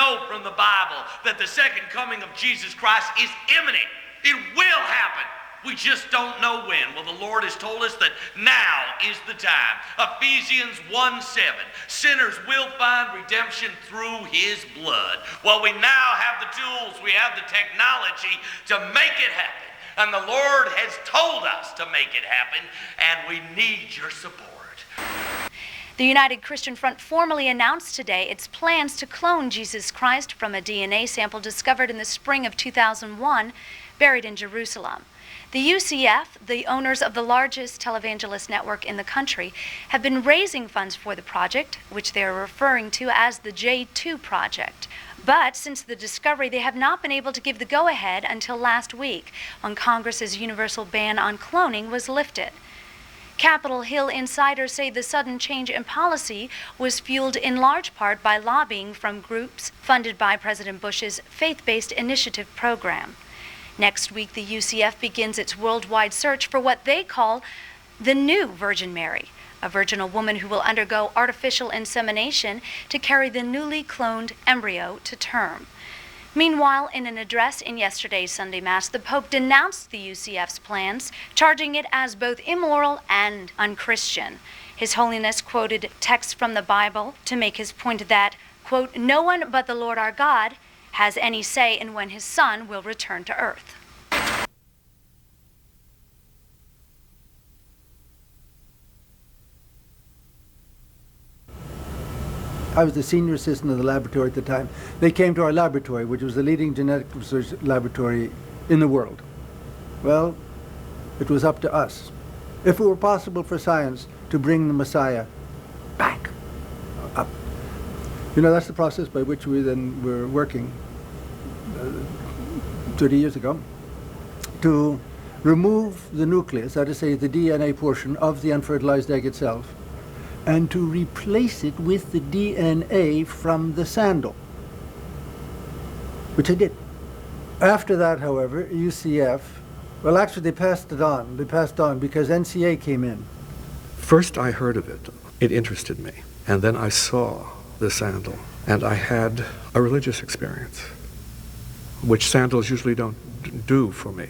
know from the Bible that the second coming of Jesus Christ is imminent. It will happen. We just don't know when. Well, the Lord has told us that now is the time. Ephesians 1:7. Sinners will find redemption through his blood. Well, we now have the tools, we have the technology to make it happen. And the Lord has told us to make it happen, and we need your support. The United Christian Front formally announced today its plans to clone Jesus Christ from a DNA sample discovered in the spring of 2001, buried in Jerusalem. The UCF, the owners of the largest televangelist network in the country, have been raising funds for the project, which they are referring to as the J2 Project. But since the discovery, they have not been able to give the go-ahead until last week, when Congress's universal ban on cloning was lifted. Capitol Hill insiders say the sudden change in policy was fueled in large part by lobbying from groups funded by President Bush's faith-based initiative program. Next week, the UCF begins its worldwide search for what they call the new Virgin Mary, a virginal woman who will undergo artificial insemination to carry the newly cloned embryo to term. Meanwhile, in an address in yesterday's Sunday Mass, the Pope denounced the UCF's plans, charging it as both immoral and unchristian. His Holiness quoted texts from the Bible to make his point that, quote, "No one but the Lord our God has any say in when his Son will return to earth." I was the senior assistant of the laboratory at the time. They came to our laboratory, which was the leading genetic research laboratory in the world. Well, it was up to us, if it were possible for science, to bring the Messiah back up. You know, that's the process by which we then were working 30 years ago to remove the nucleus, that is to say the DNA portion of the unfertilized egg itself, and to replace it with the DNA from the sandal, which I did. After that, however, UCF, well, actually they passed it on. They passed on because NCA came in. First I heard of it. It interested me. And then I saw the sandal, and I had a religious experience, which sandals usually don't do for me.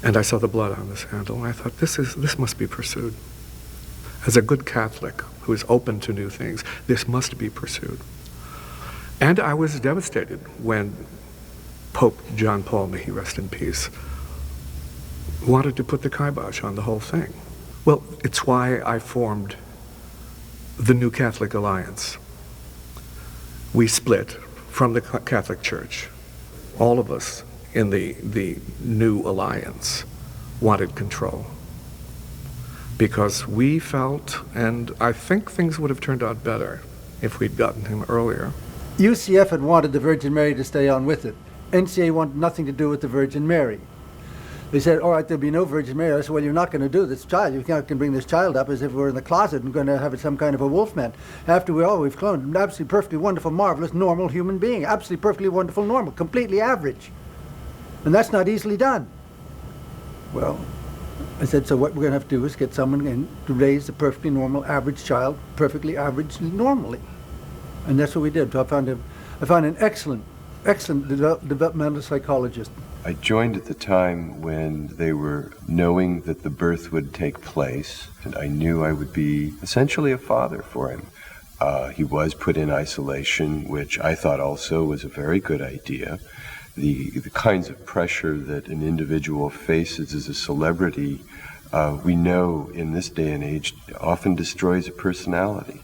And I saw the blood on the sandal, and I thought, this must be pursued. As a good Catholic who is open to new things, this must be pursued. And I was devastated when Pope John Paul, may he rest in peace, wanted to put the kibosh on the whole thing. Well, it's why I formed the New Catholic Alliance. We split from the Catholic Church. All of us in the New Alliance wanted control, because we felt, and I think things would have turned out better if we'd gotten him earlier. UCF had wanted the Virgin Mary to stay on with it. NCA wanted nothing to do with the Virgin Mary. They said, all right, there'll be no Virgin Mary. I said, well, you're not going to do this child. You can bring this child up as if we're in the closet and going to have some kind of a wolfman. After all, we've cloned an absolutely perfectly wonderful, marvelous, normal human being. Absolutely perfectly wonderful, normal, completely average. And that's not easily done. Well, I said, so what we're going to have to do is get someone in to raise a perfectly normal, average child, perfectly average, normally. And that's what we did. So I found an excellent developmental psychologist. I joined at the time when they were knowing that the birth would take place, and I knew I would be essentially a father for him. He was put in isolation, which I thought also was a very good idea. The kinds of pressure that an individual faces as a celebrity, we know in this day and age, often destroys a personality.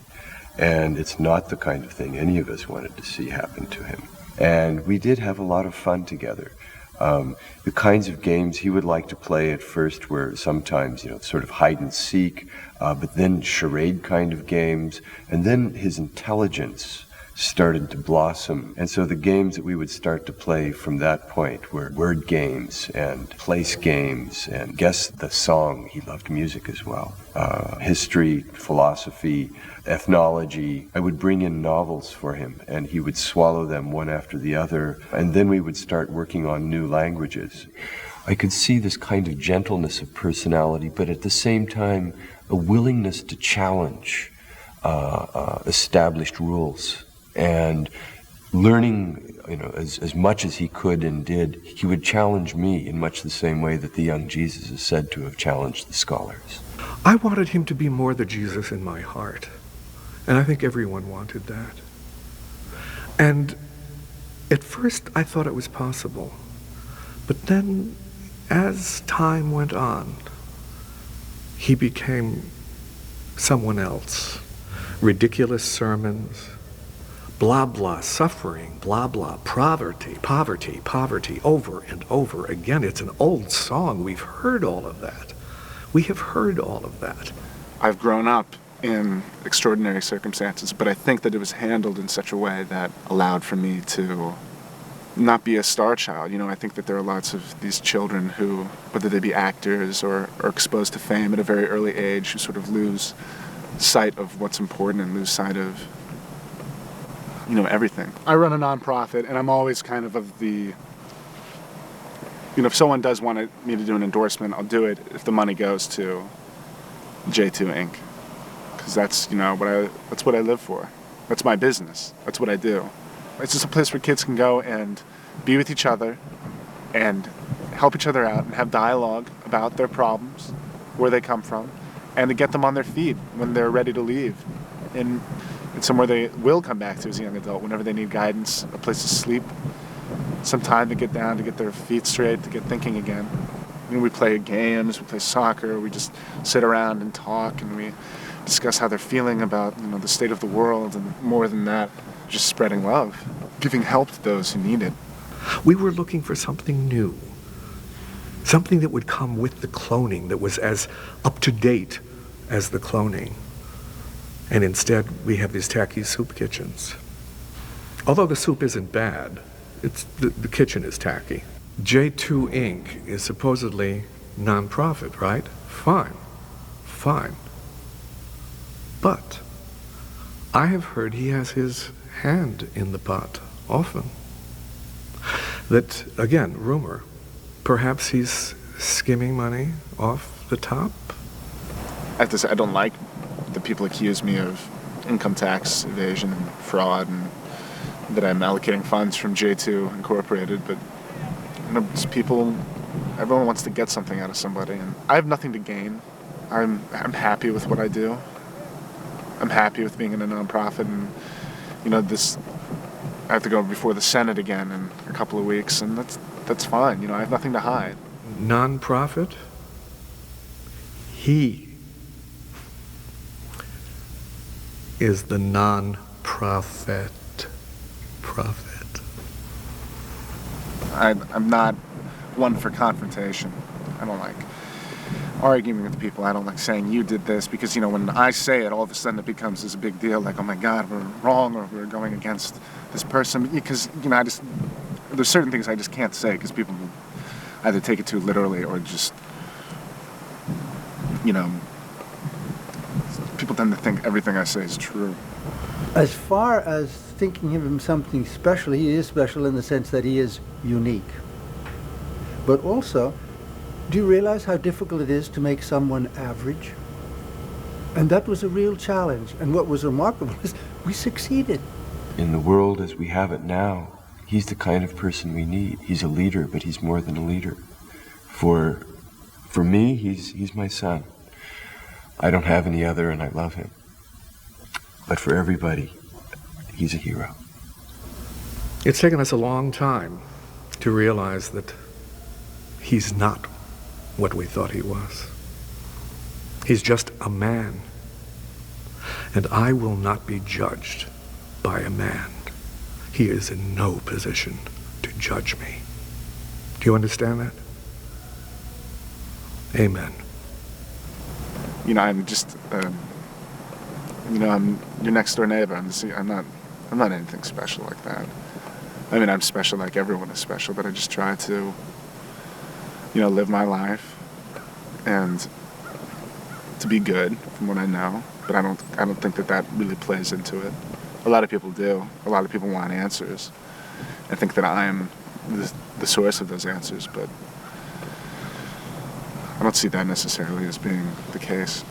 And it's not the kind of thing any of us wanted to see happen to him. And we did have a lot of fun together. The kinds of games he would like to play at first were sometimes, sort of hide and seek, but then charade kind of games. And then his intelligence started to blossom. And so the games that we would start to play from that point were word games and place games and guess the song. He loved music as well. History, philosophy, ethnology. I would bring in novels for him, and he would swallow them one after the other. And then we would start working on new languages. I could see this kind of gentleness of personality, but at the same time, a willingness to challenge established rules And learning, as much as he could and did, he would challenge me in much the same way that the young Jesus is said to have challenged the scholars. I wanted him to be more the Jesus in my heart. And I think everyone wanted that. And at first I thought it was possible. But then, as time went on, he became someone else. Ridiculous sermons, blah, blah, suffering, blah, blah, poverty, poverty, poverty, over and over again. It's an old song. We've heard all of that. We have heard all of that. I've grown up in extraordinary circumstances, but I think that it was handled in such a way that allowed for me to not be a star child. I think that there are lots of these children who, whether they be actors or exposed to fame at a very early age, who sort of lose sight of what's important and lose sight of, everything. I run a nonprofit, and I'm always kind of the, if someone does want me to do an endorsement, I'll do it if the money goes to J2 Inc. Because that's, that's what I live for. That's my business. That's what I do. It's just a place where kids can go and be with each other and help each other out and have dialogue about their problems, where they come from, and to get them on their feet when they're ready to leave. And it's somewhere they will come back to as a young adult whenever they need guidance, a place to sleep, some time to get down, to get their feet straight, to get thinking again. We play games, we play soccer, we just sit around and talk, and we discuss how they're feeling about the state of the world, and more than that, just spreading love, giving help to those who need it. We were looking for something new, something that would come with the cloning, that was as up to date as the cloning. And instead, we have these tacky soup kitchens. Although the soup isn't bad, it's the kitchen is tacky. J2 Inc. is supposedly non-profit, right? Fine. But I have heard he has his hand in the pot often. That, again, rumor, perhaps he's skimming money off the top? I have to say, I don't like that people accuse me of income tax evasion and fraud, and that I'm allocating funds from J2 Incorporated, but it's people, everyone wants to get something out of somebody, and I have nothing to gain. I'm happy with what I do. I'm happy with being in a nonprofit, and I have to go before the Senate again in a couple of weeks, and that's fine. I have nothing to hide. Non-profit? He is the non-prophet. Prophet. I'm not one for confrontation. I don't like arguing with people. I don't like saying you did this, because when I say it, all of a sudden it becomes this big deal, like, oh my God, we're wrong, or we're going against this person, because there's certain things I just can't say, because people will either take it too literally or just people tend to think everything I say is true. As far as thinking of him something special, he is special in the sense that he is unique. But also, do you realize how difficult it is to make someone average? And that was a real challenge. And what was remarkable is we succeeded. In the world as we have it now, he's the kind of person we need. He's a leader, but he's more than a leader. For me, he's my son. I don't have any other, and I love him. But for everybody, he's a hero. It's taken us a long time to realize that he's not what we thought he was. He's just a man. And I will not be judged by a man. He is in no position to judge me. Do you understand that? Amen. I'm just, I'm your next door neighbor. I'm not anything special like that. I mean, I'm special like everyone is special, but I just try to, live my life and to be good from what I know. But I don't think that really plays into it. A lot of people do. A lot of people want answers. I think that I am the source of those answers, but I don't see that necessarily as being the case.